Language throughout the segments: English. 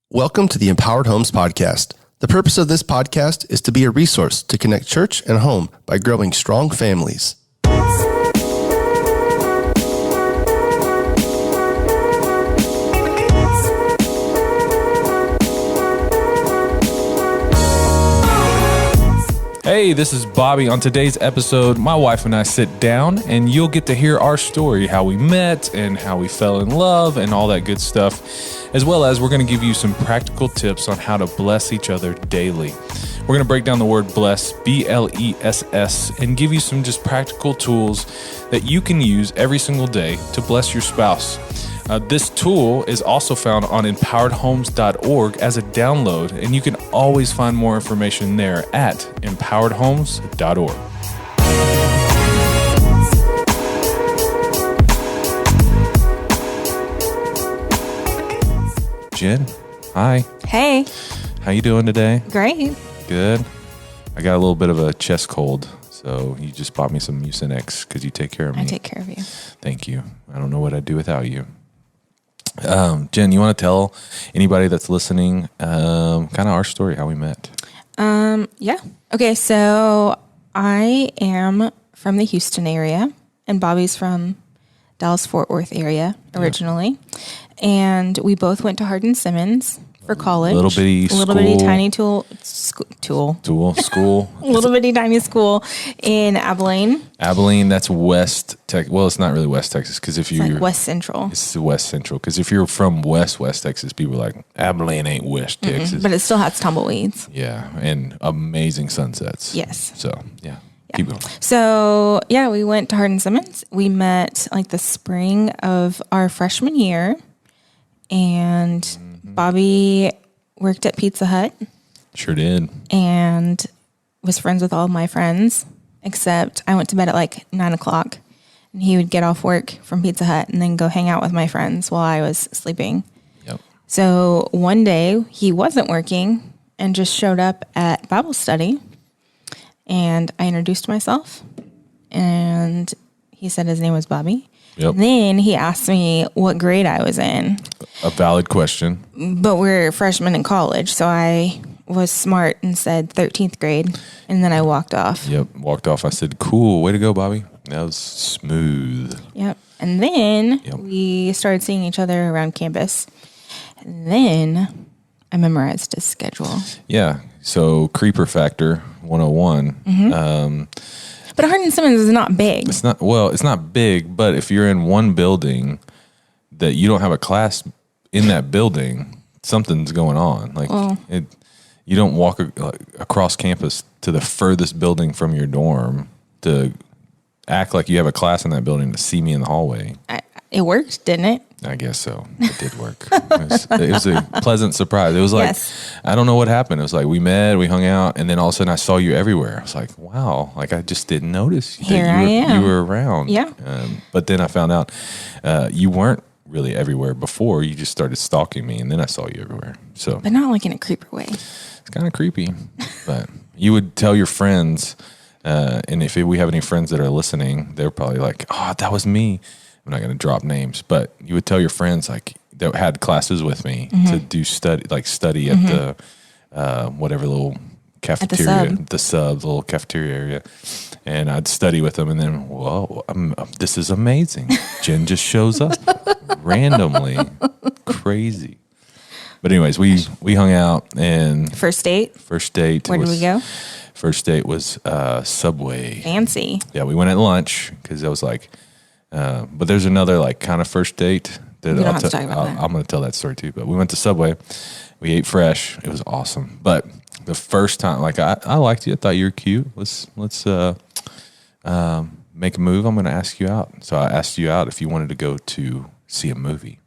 Welcome to the Empowered Homes Podcast. The purpose of this podcast is to be a resource to connect church and home by growing strong families. Hey, this is Bobby. On today's episode, my wife and I sit down and you'll get to hear our story, how we met and how we fell in love and all that good stuff, as well as we're going to give you some practical tips on how to bless each other daily. We're going to break down the word bless, B-L-E-S-S, and give you some just practical tools that you can use every single day to bless your spouse. This tool is also found on empoweredhomes.org as a download, and you can always find more information there at empoweredhomes.org. Jen, hi. Hey. How you doing today? Great. Good. I got a little bit of a chest cold, so you just bought me some Mucinex because you take care of me. I take care of you. Thank you. I don't know what I'd do without you. Jen, you want to tell anybody that's listening kind of our story, how we met? Yeah. Okay, so I am from the Houston area, and Bobby's from Dallas-Fort Worth area originally. Yeah. And we both went to Hardin-Simmons for college. Little bitty tiny school. Little bitty tiny school in Abilene. Abilene, that's West Texas. Well, it's not really West Texas because if you're like West Central. It's West Central because if you're from West Texas, people are like Abilene ain't West Texas, but it still has tumbleweeds. Yeah, and amazing sunsets. Yes. So yeah. Keep going. So yeah, we went to Hardin-Simmons. We met like the spring of our freshman year, and Bobby worked at Pizza Hut. Sure did. And was friends with all of my friends, except I went to bed at like 9 o'clock, and he would get off work from Pizza Hut and then go hang out with my friends while I was sleeping. Yep. So one day he wasn't working and just showed up at Bible study, and I introduced myself, and he said his name was Bobby. Yep. Then he asked me what grade I was in. A valid question. But we're freshmen in college, so I was smart and said 13th grade, and then I walked off. Yep, walked off. I said, cool, way to go, Bobby. That was smooth. Yep. And then we started seeing each other around campus. And then I memorized his schedule. Yeah, so creeper factor 101. Mm-hmm. But Hardin-Simmons is not big. It's not big, but if you're in one building that you don't have a class in that building, something's going on. You don't walk across campus to the furthest building from your dorm to act like you have a class in that building to see me in the hallway. It worked, didn't it? I guess so. It did work. It was a pleasant surprise. It was like, yes. I don't know what happened. It was like we met, we hung out, and then all of a sudden I saw you everywhere. I was like, wow, like I just didn't notice that you were around. Yeah. But then I found out you weren't really everywhere before. You just started stalking me, and then I saw you everywhere. So, but not like in a creeper way. It's kind of creepy. But you would tell your friends, and if we have any friends that are listening, they're probably like, oh, that was me. I'm not going to drop names, but you would tell your friends like that had classes with me to do study at the whatever little cafeteria, the little cafeteria area, and I'd study with them, and then whoa, this is amazing. Jen just shows up randomly, crazy. But anyways, we hung out and First date. Where did we go? First date was Subway. Fancy. Yeah, we went at lunch because I was like. But there's another like kind of first date that I'm going to tell that story too. But we went to Subway, we ate fresh. It was awesome. But the first time, like I liked you. I thought you were cute. Let's make a move. I'm going to ask you out. So I asked you out if you wanted to go to see a movie.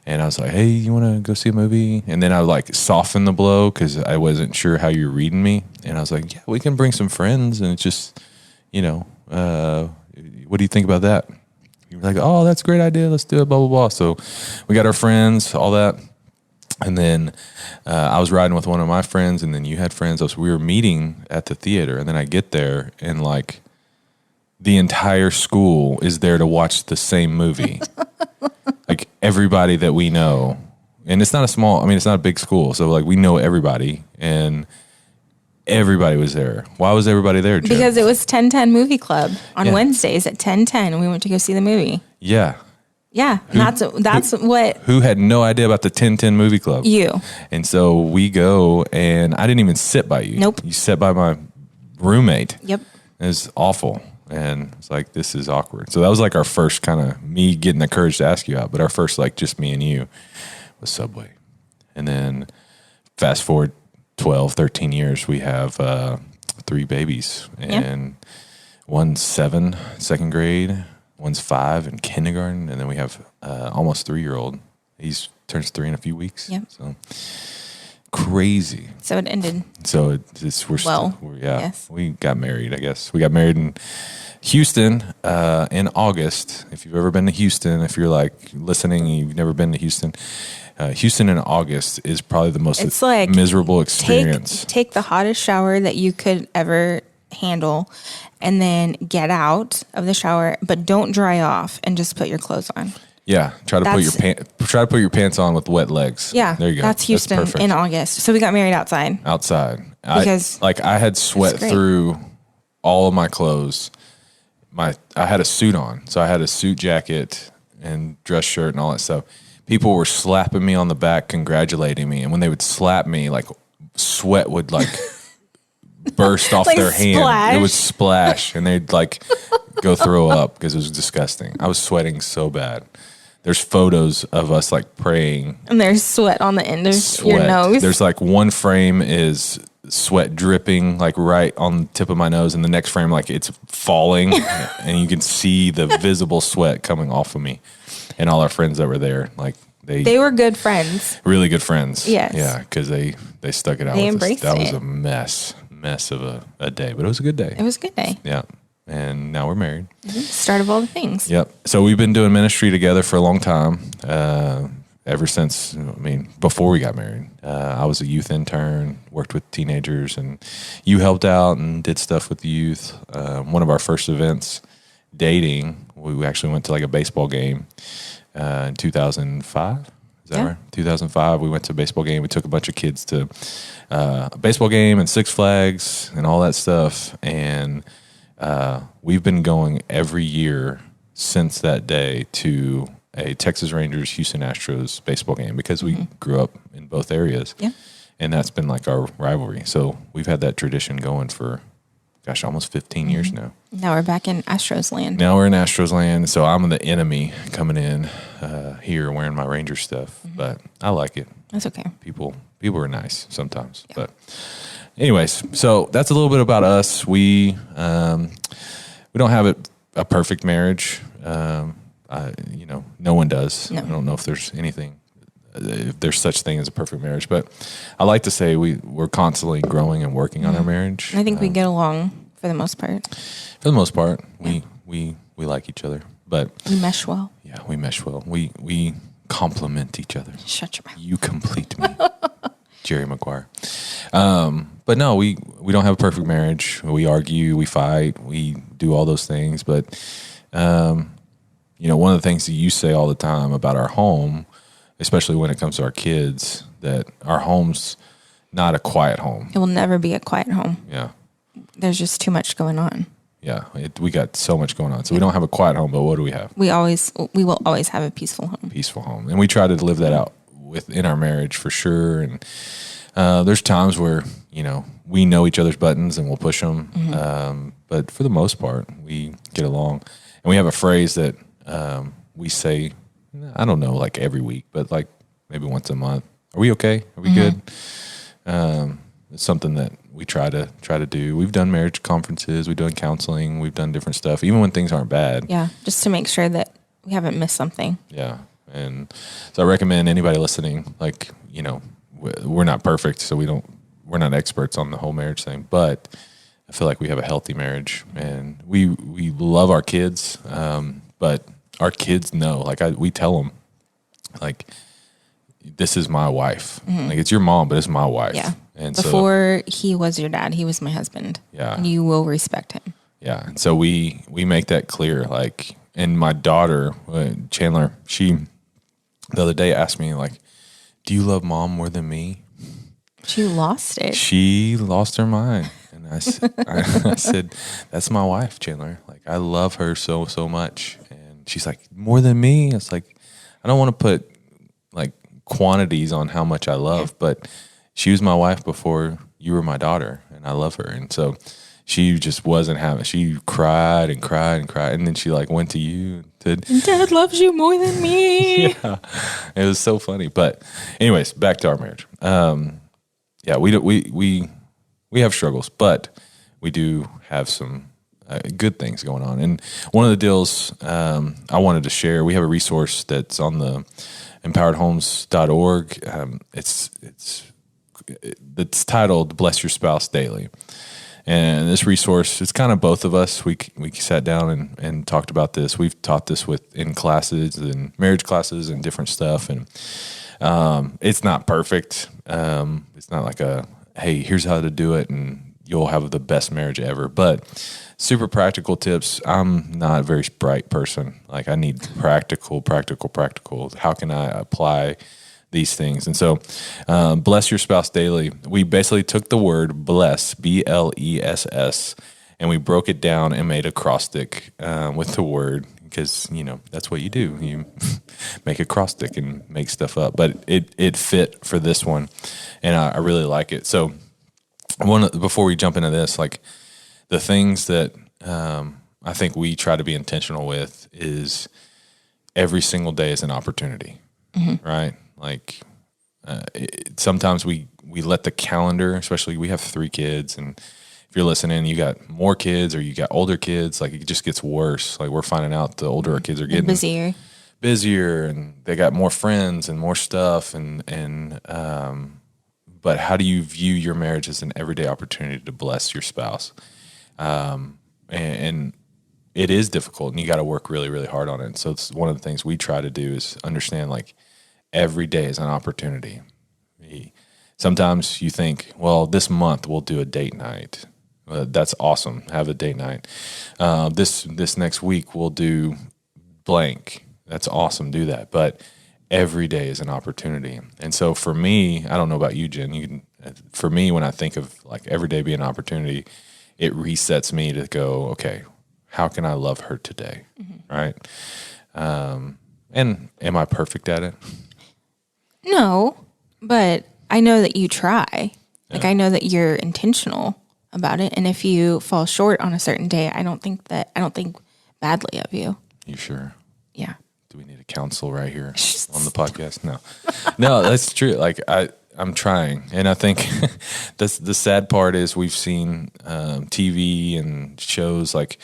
And I was like, hey, you want to go see a movie? And then I like softened the blow because I wasn't sure how you're reading me. And I was like, yeah, we can bring some friends. And it's just, what do you think about that? You were like, oh, that's a great idea. Let's do it, blah, blah, blah. So we got our friends, all that. And then I was riding with one of my friends, and then you had friends. So we were meeting at the theater, and then I get there, and like the entire school is there to watch the same movie. Like everybody that we know And it's not it's not a big school. So like we know everybody, and everybody was there. Why was everybody there, Jen? Because it was 10:10 movie club on Wednesdays at 10:10, and we went to go see the movie. Yeah. Yeah, that's what. Who had no idea about the 10:10 movie club? You. And so we go, and I didn't even sit by you. Nope. You sat by my roommate. Yep. It was awful. And it's like, this is awkward. So that was like our first kind of me getting the courage to ask you out. But our first, like, just me and you was Subway. And then fast forward 12, 13 years, we have 3 babies. And one's 7, second grade. One's 5 in kindergarten. And then we have almost 3-year-old. He's turns 3 in a few weeks. Yep. So crazy. So it ended. So we got married, I guess. We got married in Houston in August. If you've ever been to Houston, if you're like listening and you've never been to Houston, Houston in August is probably the most miserable experience. Take the hottest shower that you could ever handle and then get out of the shower, but don't dry off and just put your clothes on. Yeah, try to put your pants on with wet legs. Yeah, there you go. That's Houston in August. So we got married outside. Because I had sweat through all of my clothes. I had a suit on, so I had a suit jacket and dress shirt and all that stuff. People were slapping me on the back, congratulating me, and when they would slap me, like sweat would like burst off like their splash. hand. It would splash, and they'd like go throw up because it was disgusting. I was sweating so bad. There's photos of us like praying. And there's sweat on the end of your nose. There's like one frame is sweat dripping like right on the tip of my nose, and the next frame like it's falling and you can see the visible sweat coming off of me. And all our friends that were there, like they were good friends. Really good friends. Yes. Yeah, because they stuck it out they with embraced us. That it. was a mess of a day, but it was a good day. It was a good day. Yeah. And now we're married. Mm-hmm. Start of all the things. Yep. So we've been doing ministry together for a long time. Ever since, before we got married. I was a youth intern, worked with teenagers, and you helped out and did stuff with the youth. One of our first events, dating, we actually went to like a baseball game in 2005. Is that right? 2005, we went to a baseball game. We took a bunch of kids to a baseball game and Six Flags and all that stuff. And we've been going every year since that day to a Texas Rangers, Houston Astros baseball game because we grew up in both areas. Yeah. And that's been like our rivalry. So we've had that tradition going for, almost 15 years now. Now we're back in Astros land. Now we're in Astros land. So I'm the enemy coming in here wearing my Ranger stuff. But I like it. That's okay. People are nice sometimes. Yeah. But anyways, so that's a little bit about us. We don't have a perfect marriage. No one does. No. I don't know if there's such thing as a perfect marriage, but I like to say we're constantly growing and working on our marriage. I think we get along for the most part. For the most part, we like each other, but we mesh well. Yeah, we mesh well. We complement each other. Shut your mouth. You complete me, Jerry Maguire. But no, we don't have a perfect marriage. We argue, we fight, we do all those things, but one of the things that you say all the time about our home, especially when it comes to our kids, that our home's not a quiet home. It will never be a quiet home. Yeah. There's just too much going on. Yeah. We got so much going on. So we don't have a quiet home, but what do we have? We will always have a peaceful home. Peaceful home. And we try to live that out within our marriage for sure. And there's times where, we know each other's buttons and we'll push them. Mm-hmm. But for the most part, we get along. And we have a phrase that we say, I don't know, like every week, but like maybe once a month. Are we okay? Are we good? It's something that we try to do. We've done marriage conferences. We've done counseling. We've done different stuff, even when things aren't bad. Yeah, just to make sure that we haven't missed something. Yeah. And so I recommend anybody listening, like, we're not perfect, so we're not experts on the whole marriage thing, but I feel like we have a healthy marriage, and we love our kids, but our kids know, like we tell them, like, this is my wife. Mm-hmm. Like, it's your mom, but it's my wife. Yeah. And before he was your dad, he was my husband. Yeah. And you will respect him. Yeah. And so we make that clear. Like, and my daughter, Chandler, she the other day asked me, like, do you love mom more than me? She lost it. She lost her mind. And I said, that's my wife, Chandler. Like, I love her so much. And she's like, more than me? It's like, I don't want to put like quantities on how much I love, but she was my wife before you were my daughter, and I love her. And so she just wasn't having, she cried and cried and cried. And then she like went to you and said, Dad loves you more than me. yeah, it was so funny. But anyways, back to our marriage. Yeah, we have struggles, but we do have some good things going on. And one of the deals I wanted to share, we have a resource that's on the empoweredhomes.org. It's titled "Bless Your Spouse Daily." And this resource, it's kind of both of us. We sat down and talked about this. We've taught this in classes and marriage classes and different stuff. And it's not perfect. It's not like hey, here's how to do it and you'll have the best marriage ever. But super practical tips. I'm not a very bright person. Like, I need practical. How can I apply these things? And so, bless your spouse daily. We basically took the word bless, BLESS, and we broke it down and made a acrostic with the word, because, that's what you do. You make a acrostic and make stuff up. But it fit for this one, and I really like it. So before we jump into this, like, the things that I think we try to be intentional with is every single day is an opportunity, right? Like, sometimes we let the calendar, especially we have 3 kids, and if you're listening, you got more kids or you got older kids, like, it just gets worse. Like, we're finding out the older our kids are getting busier and they got more friends and more stuff. But how do you view your marriage as an everyday opportunity to bless your spouse? And it is difficult, and you got to work really, really hard on it. So it's one of the things we try to do is understand, like, every day is an opportunity. Sometimes you think, well, this month we'll do a date night. That's awesome. Have a date night. This next week we'll do blank. That's awesome. Do that. But every day is an opportunity. And so for me, I don't know about you, Jen. For me, when I think of like every day being an opportunity, it resets me to go, okay, how can I love her today? Right? And am I perfect at it? No, but I know that you try. Like, I know that you're intentional about it. And if you fall short on a certain day, I don't think badly of you. You sure? Yeah. Do we need a counsel right here on the podcast? No, that's true. Like, I'm trying. And I think the sad part is we've seen TV and shows like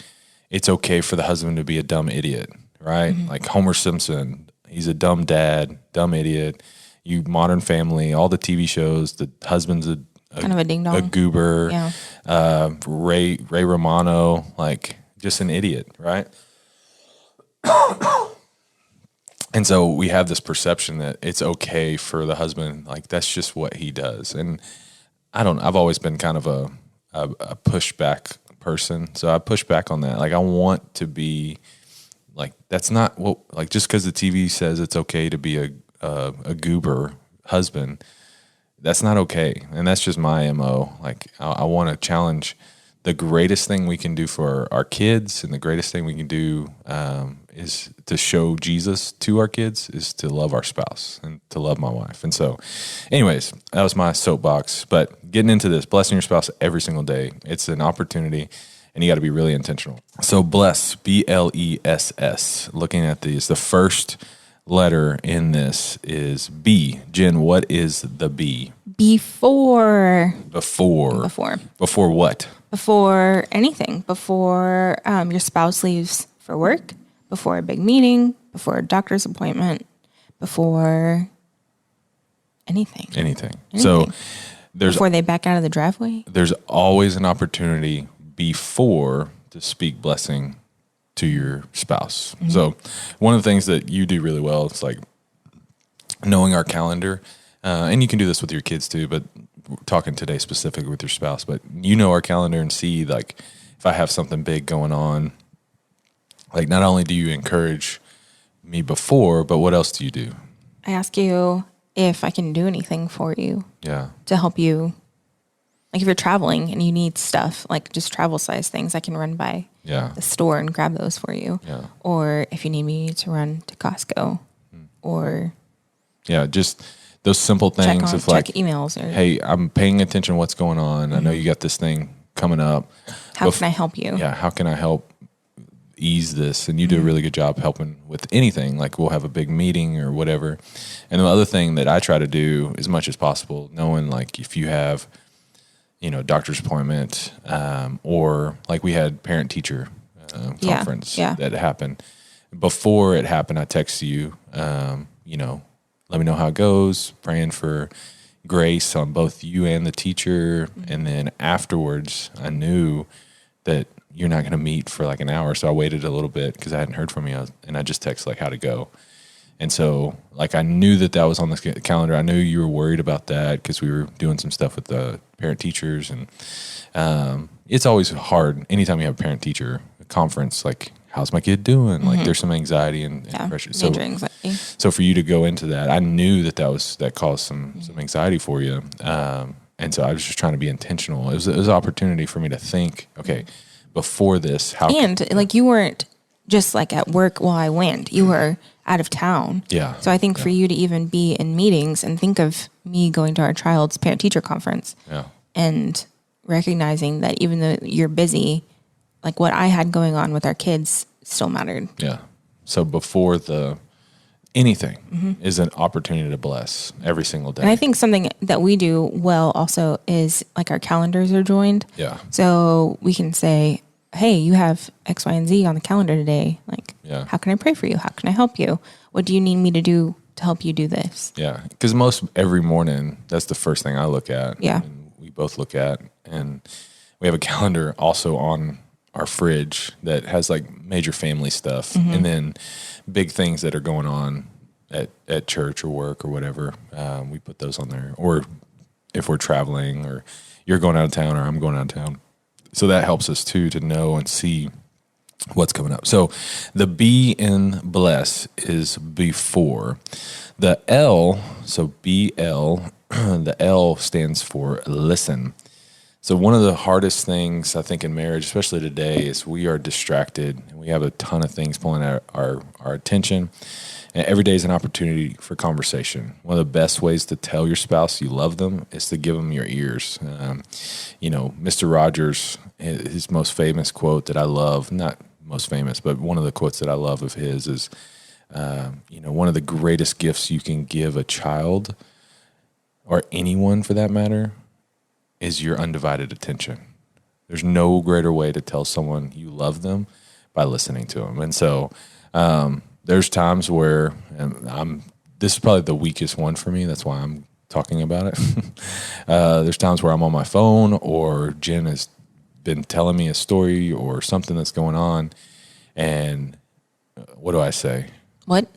it's okay for the husband to be a dumb idiot, right? Like Homer Simpson, he's a dumb dad, dumb idiot. You Modern Family, all the TV shows, the husband's kind of a ding dong, a goober. Yeah. Ray Romano, like just an idiot, right? And so we have this perception that it's okay for the husband, like that's just what he does. And I've always been kind of a pushback person, so I push back on that. Like, I want to be like, that's not what, like, just because the TV says it's okay to be a goober husband, that's not okay. And that's just my MO. Like, I want to challenge the greatest thing we can do for our kids, and the greatest thing we can do is to show Jesus to our kids, is to love our spouse and to love my wife. And so anyways, that was my soapbox. But getting into this, blessing your spouse every single day, it's an opportunity, and you got to be really intentional. So bless, BLESS, looking at these, the first letter in this is B. Jen, what is the B? Before what? Before anything. Before your spouse leaves for work, before a big meeting, before a doctor's appointment, before anything. So before they back out of the driveway. There's always an opportunity before to speak blessing to your spouse. Mm-hmm. So one of the things that you do really well is like knowing our calendar, and you can do this with your kids too, but we're talking today specifically with your spouse, but you know our calendar and see like if I have something big going on, like not only do you encourage me before, but what else do you do? I ask you if I can do anything for you Yeah. to help you. Like if you're traveling and you need stuff, like just travel size things, I can run by the store and grab those for you. Yeah. Or if you need me to run to Costco or just those simple things of like emails or hey, I'm paying attention to what's going on. I know you got this thing coming up. How can I help you? Yeah, how can I help ease this? And you do a really good job helping with anything. Like we'll have a big meeting or whatever. And the other thing that I try to do as much as possible, knowing like if you have, doctor's appointment, or like we had parent teacher conference that happened. Before it happened, I text you, let me know how it goes, praying for grace on both you and the teacher. And then afterwards, I knew that you're not going to meet for like an hour. So I waited a little bit because I hadn't heard from you. And I just texted like how to go. And so like I knew that was on the calendar. I knew you were worried about that because we were doing some stuff with the parent teachers. And it's always hard anytime you have a parent teacher conference, like how's my kid doing? Like there's some anxiety and pressure. Major anxiety. So for you to go into that, I knew that caused some anxiety for you. And so I was just trying to be intentional. It was an opportunity for me to think, okay, before this, like you weren't just like at work while I went, you were out of town. Yeah. So I think for you to even be in meetings and think of me going to our child's parent teacher conference and recognizing that even though you're busy, like what I had going on with our kids still mattered. Yeah. So before anything is an opportunity to bless every single day. And I think something that we do well also is like our calendars are joined. Yeah. So we can say, hey, you have X, Y, and Z on the calendar today. Like, how can I pray for you? How can I help you? What do you need me to do to help you do this? Yeah. Because every morning, that's the first thing I look at. Yeah. And we both look at. And we have a calendar also on our fridge that has like major family stuff and then big things that are going on at church or work or whatever. We put those on there. Or if we're traveling or you're going out of town or I'm going out of town. So that helps us too to know and see what's coming up. So the B in bless is before. The L, so BL, the L stands for listen. So one of the hardest things I think in marriage, especially today, is we are distracted and we have a ton of things pulling at our attention. And every day is an opportunity for conversation. One of the best ways to tell your spouse you love them is to give them your ears. Mr. Rogers, his most famous quote that I love, not most famous, but one of the quotes that I love of his is, one of the greatest gifts you can give a child or anyone for that matter is your undivided attention. There's no greater way to tell someone you love them by listening to them. And so there's times where this is probably the weakest one for me. That's why I'm talking about it. There's times where I'm on my phone or Jen has been telling me a story or something that's going on. And what do I say? What?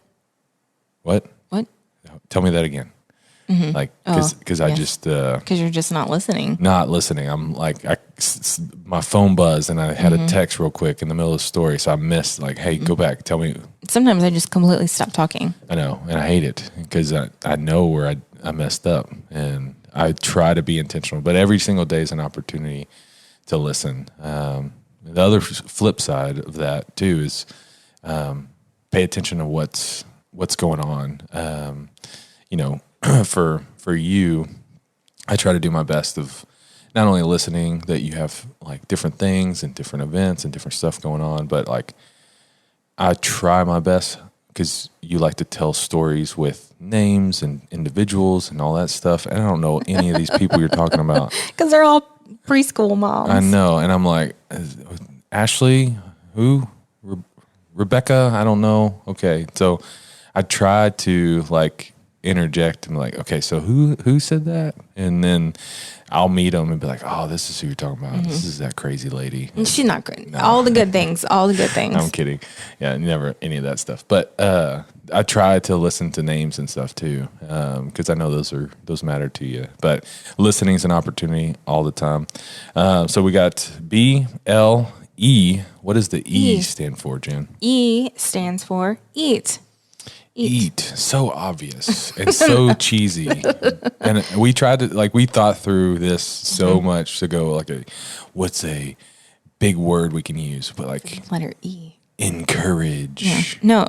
Tell me that again. Like, because I just because you're just not listening. I'm like, my phone buzzed and I had a text real quick in the middle of the story, so I missed. Like, hey, go back, tell me. Sometimes I just completely stop talking. I know, and I hate it because I know where I messed up, and I try to be intentional. But every single day is an opportunity to listen. The other flip side of that too is pay attention to what's going on. For you, I try to do my best of not only listening that you have like different things and different events and different stuff going on, but like I try my best because you like to tell stories with names and individuals and all that stuff. And I don't know any of these people you're talking about. Because they're all preschool moms. I know. And I'm like, Ashley, who? Rebecca? I don't know. Okay. So I try to like interject and be like, okay, so who said that? And then I'll meet them and be like, oh, this is who you're talking about. This is that crazy lady. And she's not good. No. All the good things. I'm kidding. Yeah, never any of that stuff. But I try to listen to names and stuff too, because I know those matter to you. But listening is an opportunity all the time. So we got B, L, E. What does the E stand for, Jen? E stands for eat. Eat. So obvious and so cheesy. And we tried to, we thought through this so much to go, what's a big word we can use? But letter E. Encourage. Yeah. No,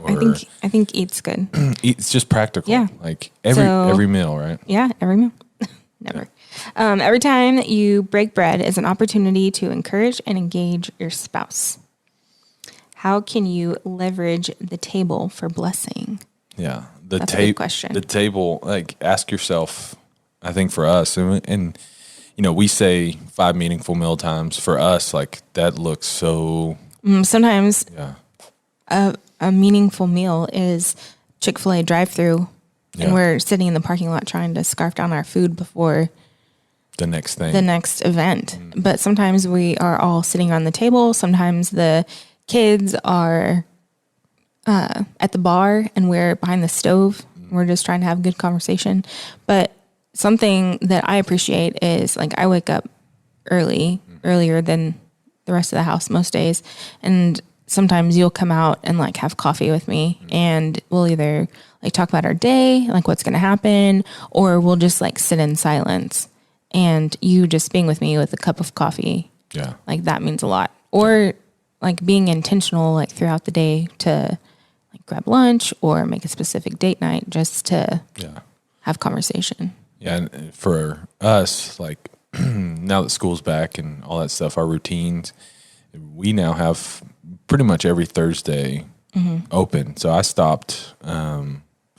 I think eat's good. It's just practical. Yeah. Every meal, right? Yeah, every meal. Never. Yeah. Every time you break bread is an opportunity to encourage and engage your spouse. How can you leverage the table for blessing? Yeah. That's a good question. The table, ask yourself, I think for us, and we say 5 meaningful meal times. For us, that looks so... Sometimes a meaningful meal is Chick-fil-A drive-thru, and we're sitting in the parking lot trying to scarf down our food before the next event. But sometimes we are all sitting on the table. Sometimes the kids are at the bar and we're behind the stove. We're just trying to have good conversation. But something that I appreciate is I wake up earlier than the rest of the house most days. And sometimes you'll come out and have coffee with me and we'll either talk about our day, what's going to happen, or we'll just sit in silence. And you just being with me with a cup of coffee. Yeah. That means a lot. Or being intentional throughout the day to grab lunch or make a specific date night just to have conversation. Yeah. And for us, now that school's back and all that stuff, our routines, we now have pretty much every Thursday open. So I stopped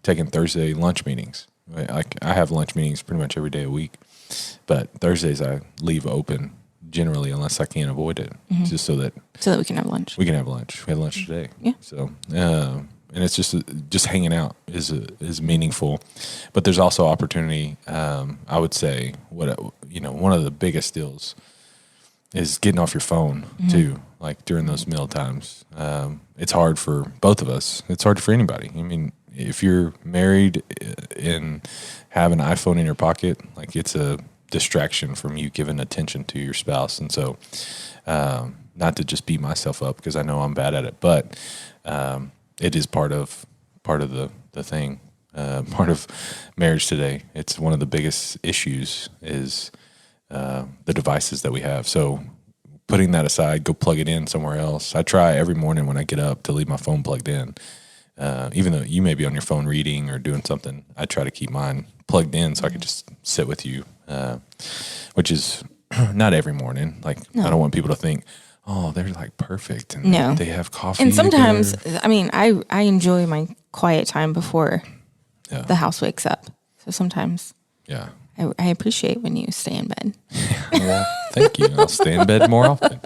taking Thursday lunch meetings. I have lunch meetings pretty much every day a week, but Thursdays I leave open generally unless I can't avoid it, just so that we can have lunch. We can have lunch. We had lunch today. Yeah. So and it's just hanging out is meaningful, but there's also opportunity. I would say one of the biggest deals is getting off your phone too. During those meal times, it's hard for both of us. It's hard for anybody. I mean, if you're married and have an iPhone in your pocket, it's a distraction from you giving attention to your spouse. And so, not to just beat myself up because I know I'm bad at it, but it is part of the thing, part of marriage today. It's one of the biggest issues is the devices that we have. So putting that aside, go plug it in somewhere else. I try every morning when I get up to leave my phone plugged in. Even though you may be on your phone reading or doing something, I try to keep mine plugged in so I can just sit with you, which is not every morning. I don't want people to think, oh, they're perfect and they have coffee. And sometimes, together. I enjoy my quiet time before the house wakes up. So sometimes I appreciate when you stay in bed. Well, thank you. I'll stay in bed more often.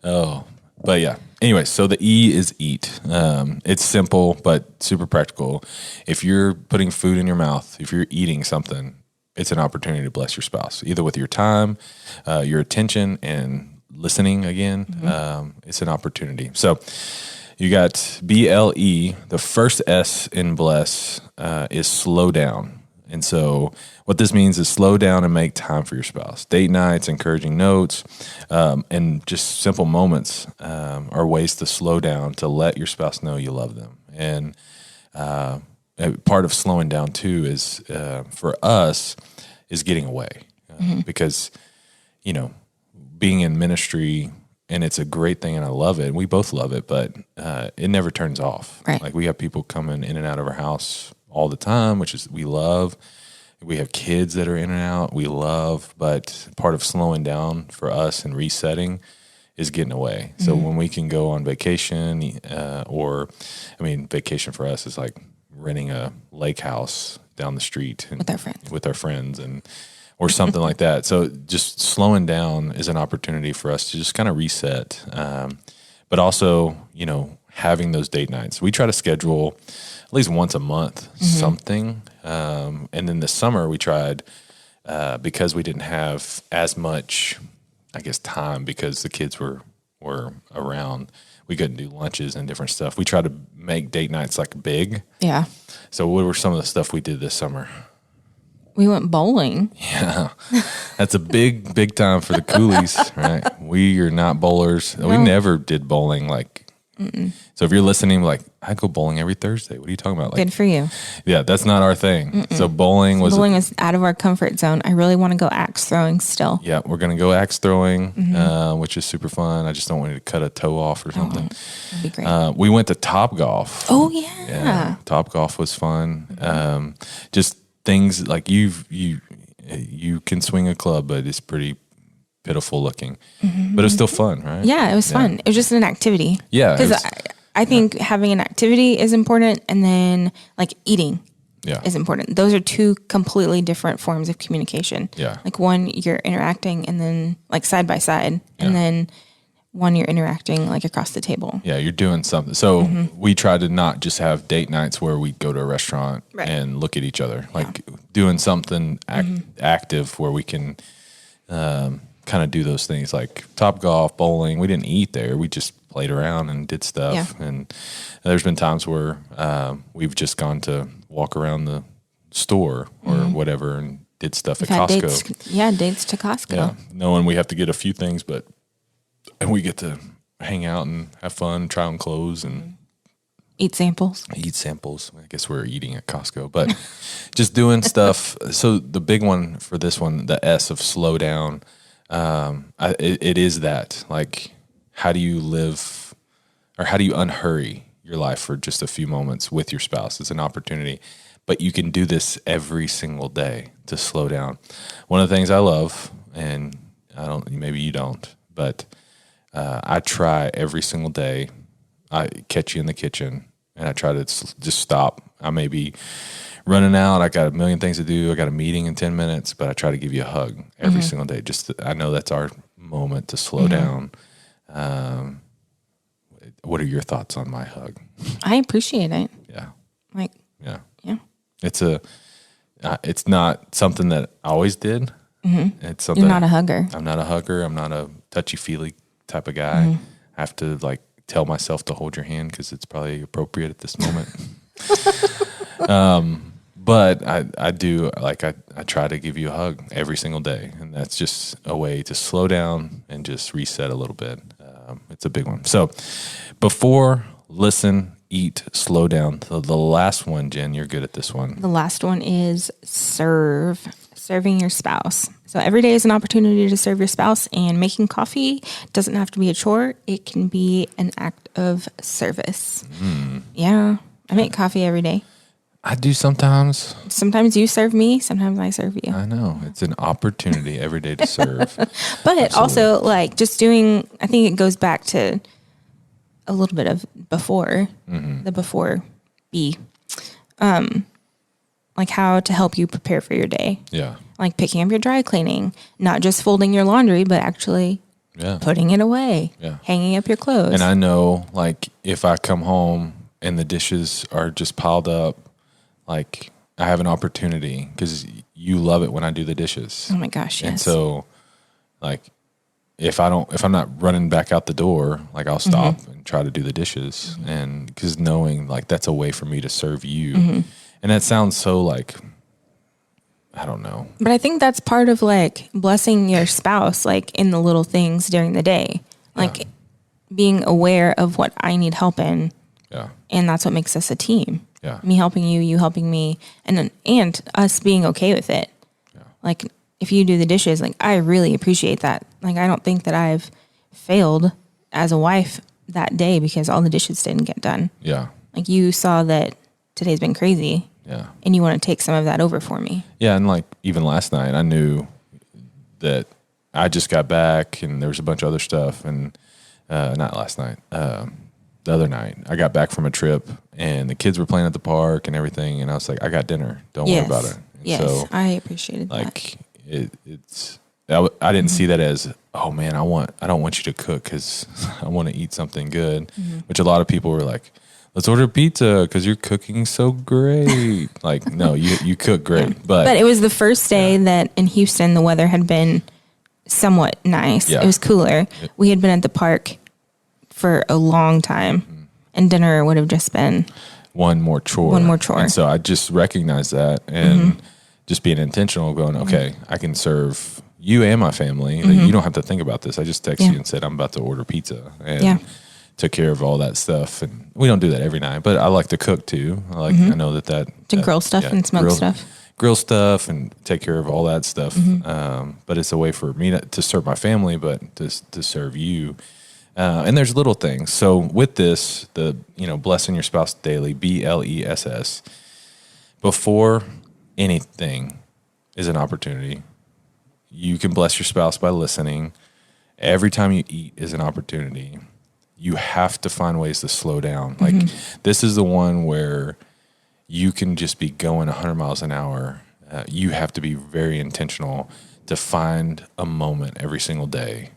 Oh, but yeah. Anyway, so the E is eat. It's simple, but super practical. If you're putting food in your mouth, if you're eating something, it's an opportunity to bless your spouse, either with your time, your attention, and listening again. It's an opportunity. So you got BLE. The first S in bless is slow down. And so what this means is slow down and make time for your spouse. Date nights, encouraging notes, and just simple moments are ways to slow down, to let your spouse know you love them. And part of slowing down too is for us is getting away because, being in ministry, and it's a great thing and I love it. And we both love it, but it never turns off. Right. We have people coming in and out of our house all the time, which is we love. We have kids that are in and out, we love, but part of slowing down for us and resetting is getting away. So when we can go on vacation, vacation for us is renting a lake house down the street and with our friends and or something like that. So just slowing down is an opportunity for us to just kind of reset. But also, having those date nights. We try to schedule at least once a month something. And then this summer we tried, because we didn't have as much, time because the kids were around. We couldn't do lunches and different stuff. We tried to make date nights big. Yeah. So what were some of the stuff we did this summer? We went bowling. Yeah. That's a big time for the Cooleys, right? We are not bowlers. No. We never did bowling So if you're listening, like, I go bowling every Thursday. What are you talking about? Like, Good for you. yeah, that's not our thing. So bowling was out of our comfort zone. I really want to go axe throwing still. Yeah, we're going to go axe throwing, which is super fun. I just don't want you to cut a toe off or something. That'd be great. We went to Top Golf. Oh, yeah. Top Golf was fun. Just things like you can swing a club, but it's pretty pitiful looking. But it's still fun, right? Yeah, it was fun. It was just an activity. Yeah. Because I think having an activity is important, and then like eating is important. Those are two completely different forms of communication. Yeah. Like one, you're interacting and then like side by side, and then one, you're interacting like across the table. Yeah, you're doing something. So we tried to not just have date nights where we go to a restaurant and look at each other, like doing something active where we can kind of do those things like Top Golf, bowling. We didn't eat there. We just played around and did stuff. Yeah. And there's been times where we've just gone to walk around the store or whatever and did stuff at Costco. Dates to Costco. Yeah, knowing we have to get a few things, and we get to hang out and have fun, try on clothes and eat samples. I guess we're eating at Costco, but just doing stuff. So the big one for this one, the S of slow down, it is that, like, how do you live or how do you unhurry your life for just a few moments with your spouse? It's an opportunity, but you can do this every single day to slow down. One of the things I love, and maybe you don't, but I try every single day. I catch you in the kitchen and I try to just stop. I may be running out. I got a million things to do. I got a meeting in 10 minutes, but I try to give you a hug every single day. I know that's our moment to slow down. What are your thoughts on my hug? I appreciate it. Yeah. Yeah. It's not something that I always did. It's something. You're not a hugger. I'm not a hugger. I'm not a touchy-feely type of guy. I have to like tell myself to hold your hand because it's probably appropriate at this moment. But I do, like, I try to give you a hug every single day. And that's just a way to slow down and just reset a little bit. It's a big one. So before, listen, eat, slow down. The last one, Jen, you're good at this one. The last one is serving your spouse. So every day is an opportunity to serve your spouse, and making coffee doesn't have to be a chore. It can be an act of service. Yeah. I make coffee every day. I do sometimes. Sometimes you serve me, sometimes I serve you. I know. It's an opportunity every day to serve. But also, like, just doing, I think it goes back to a little bit of before, the before be, like how to help you prepare for your day. Yeah. Like picking up your dry cleaning, not just folding your laundry, but actually putting it away, hanging up your clothes. And I know, like, if I come home and the dishes are just piled up, like, I have an opportunity because you love it when I do the dishes. Oh my gosh, yes. And so, like, if I'm not running back out the door, like, I'll stop and try to do the dishes, and because knowing, like, that's a way for me to serve you, and that sounds so, like, I don't know. But I think that's part of, like, blessing your spouse, like, in the little things during the day, like being aware of what I need help in. Yeah. And that's what makes us a team. Yeah. Me helping you, you helping me, and us being okay with it. Yeah. Like, if you do the dishes, like, I really appreciate that. Like, I don't think that I've failed as a wife that day because all the dishes didn't get done. Yeah. Like, you saw that today's been crazy. Yeah. And you want to take some of that over for me. Yeah. And, like, even last night, I knew that I just got back and there was a bunch of other stuff. And not last night. The other night, I got back from a trip and the kids were playing at the park and everything. And I was like, I got dinner. Don't worry about it. And yes, so, I appreciated like, that. I didn't see that as, oh man, I don't want you to cook because I want to eat something good, which a lot of people were like, let's order pizza because you're cooking so great. Like, no, you cook great. But it was the first day that in Houston, the weather had been somewhat nice. Yeah. It was cooler. We had been at the park for a long time, and dinner would have just been one more chore. And so I just recognized that and just being intentional, going, okay, I can serve you and my family. Like, you don't have to think about this. I just texted you and said, I'm about to order pizza. And took care of all that stuff. And we don't do that every night, but I like to cook too. I know that To grill stuff and smoke stuff. Grill stuff and take care of all that stuff. But it's a way for me to serve my family, but to serve you. And there's little things. So with this, blessing your spouse daily, BLESS, before anything is an opportunity. You can bless your spouse by listening. Every time you eat is an opportunity. You have to find ways to slow down. Like this is the one where you can just be going 100 miles an hour. You have to be very intentional to find a moment every single day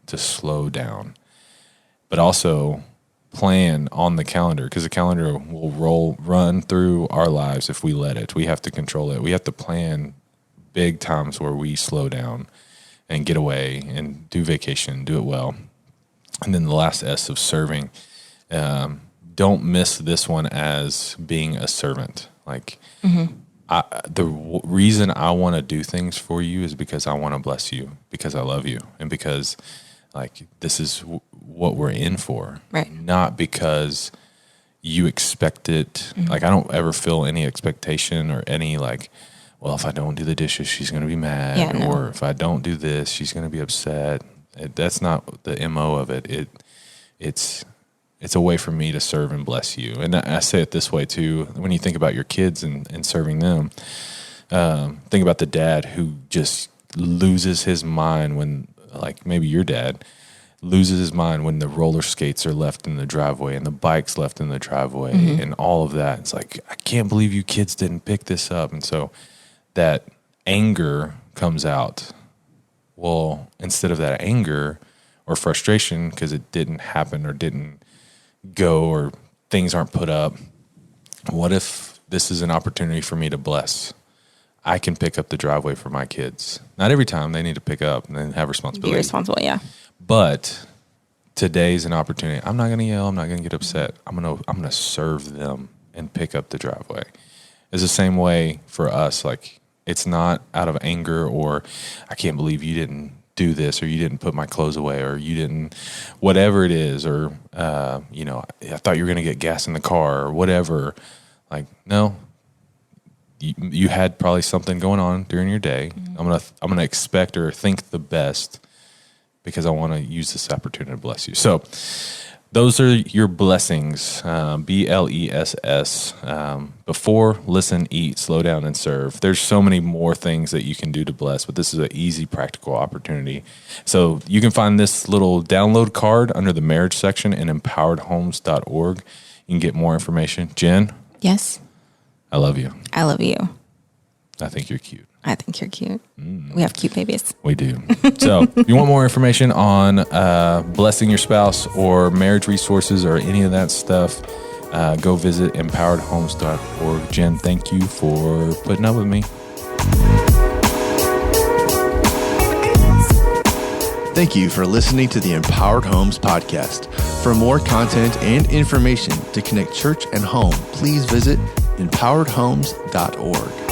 to slow down. But also plan on the calendar, because the calendar will run through our lives if we let it. We have to control it. We have to plan big times where we slow down and get away and do vacation, do it well. And then the last S of serving. Don't miss this one as being a servant. Like the reason I want to do things for you is because I want to bless you, because I love you, and because like this is what we're in for, right? Not because you expect it. Like I don't ever feel any expectation or any like, well, if I don't do the dishes, she's going to be mad, or if I don't do this, she's going to be upset. That's not the MO of it. It's a way for me to serve and bless you. And I say it this way too. When you think about your kids and serving them, think about the dad who just loses his mind when, like maybe your dad loses his mind when the roller skates are left in the driveway and the bike's left in the driveway and all of that. It's like, I can't believe you kids didn't pick this up. And so that anger comes out. Well, instead of that anger or frustration because it didn't happen or didn't go or things aren't put up, what if this is an opportunity for me to bless? I can pick up the driveway for my kids. Not every time they need to pick up and then have responsibility. Be responsible, yeah. But today's an opportunity. I'm not going to yell. I'm not going to get upset. I'm going to serve them and pick up the driveway. It's the same way for us. Like it's not out of anger or I can't believe you didn't do this or you didn't put my clothes away or you didn't, whatever it is, or, I thought you were going to get gas in the car or whatever. Like, no, you had probably something going on during your day. I'm going to expect or think the best because I want to use this opportunity to bless you. So those are your blessings, BLESS. Before, listen, eat, slow down, and serve. There's so many more things that you can do to bless, but this is an easy, practical opportunity. So you can find this little download card under the marriage section in empoweredhomes.org. You can get more information. Jen? Yes? I love you. I love you. I think you're cute. I think you're cute. We have cute babies. We do. So if you want more information on blessing your spouse or marriage resources or any of that stuff, go visit empoweredhomes.org. Jen, thank you for putting up with me. Thank you for listening to the Empowered Homes podcast. For more content and information to connect church and home, please visit empoweredhomes.org.